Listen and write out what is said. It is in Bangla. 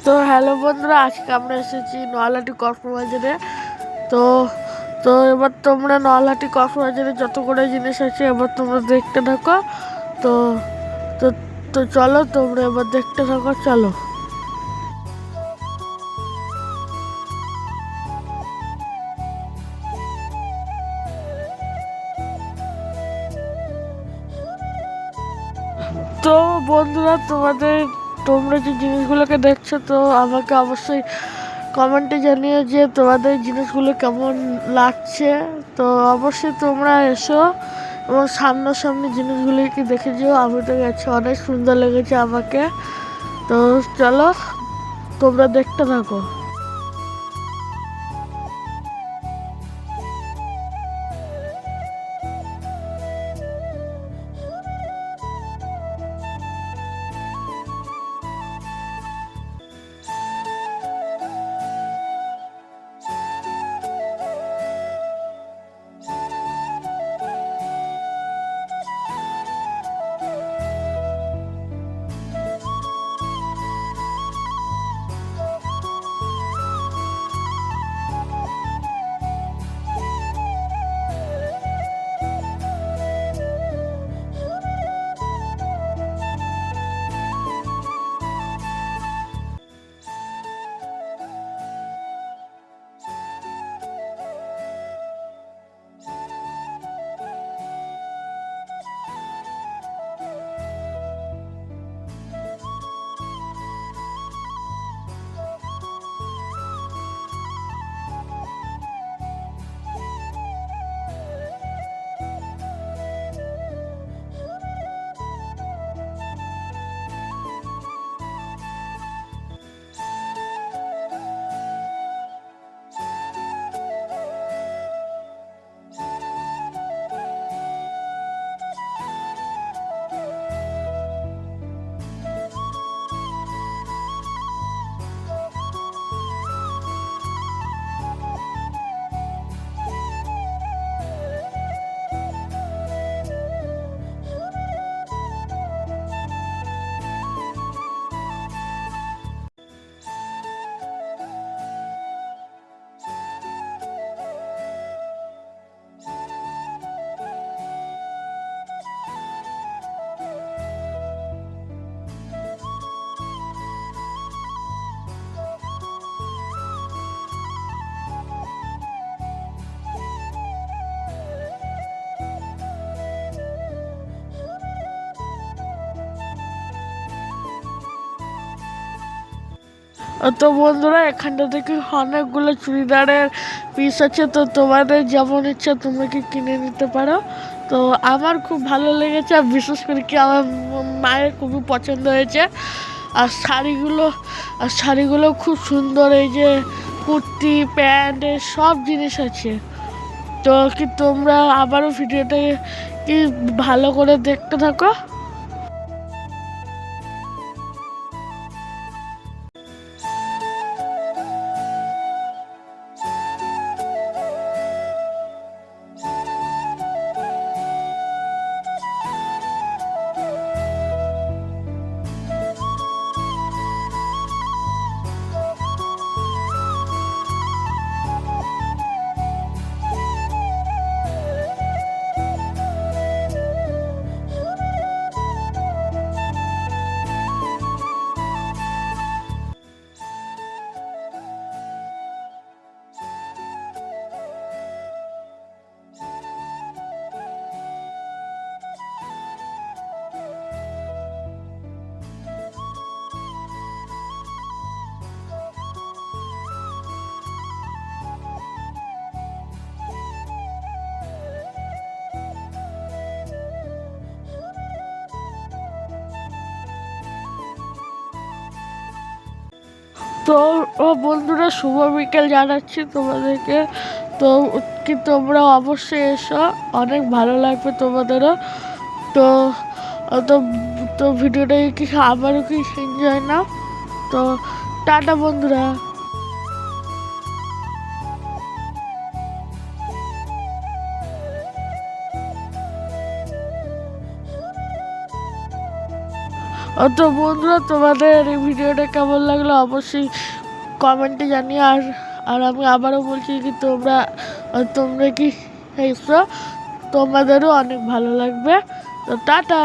তো হ্যালো বন্ধুরা, আজকে আমরা এসেছি নয়ালাটি কক্সবাজারে। তো তো এবার তোমরা নয়ালাটি কক্সবাজারে যত করে জিনিস আছে এবার তোমরা দেখতে থাকো। তো তো তো চলো, তোমরা এবার দেখতে থাকো, চলো। তো বন্ধুরা, তোমরা যে জিনিসগুলোকে দেখছো, তো আমাকে অবশ্যই কমেন্টে জানিও যে তোমাদের জিনিসগুলো কেমন লাগছে। তো অবশ্যই তোমরা এসো এবং সামনাসামনি জিনিসগুলিকে দেখে যেও। আমি তো গেছি, অনেক সুন্দর লেগেছে আমাকে। তো চলো, তোমরা দেখতে থাকো। তো বন্ধুরা, এখানটা থেকে অনেকগুলো চুড়িদারের পিস আছে। তো তোমাদের যেমন ইচ্ছা তোমরা কি কিনে নিতে পারো। তো আমার খুব ভালো লেগেছে, আর বিশেষ করে কি আমার মায়ের খুবই পছন্দ হয়েছে। আর শাড়িগুলো খুব সুন্দর। এই যে কুর্তি, প্যান্ট, সব জিনিস আছে। তো কি তোমরা আবারও ভিডিওটা কি ভালো করে দেখতে থাকো। তো বন্ধুরা, শুভ বিকেল জানাচ্ছি তোমাদেরকে। তো কি তোমরা অবশ্যই এসো, অনেক ভালো লাগবে তোমাদেরও। তো তো তো ভিডিওটা কি আবারও কি এনজয় না। তো টাটা বন্ধুরা। তো বন্ধুরা, তোমাদের এই ভিডিওটা কেমন লাগলো অবশ্যই কমেন্টে জানিয়ে। আর আমি আবারও বলছি কি তোমরা কি এসো, তোমাদেরও অনেক ভালো লাগবে। তো টাটা।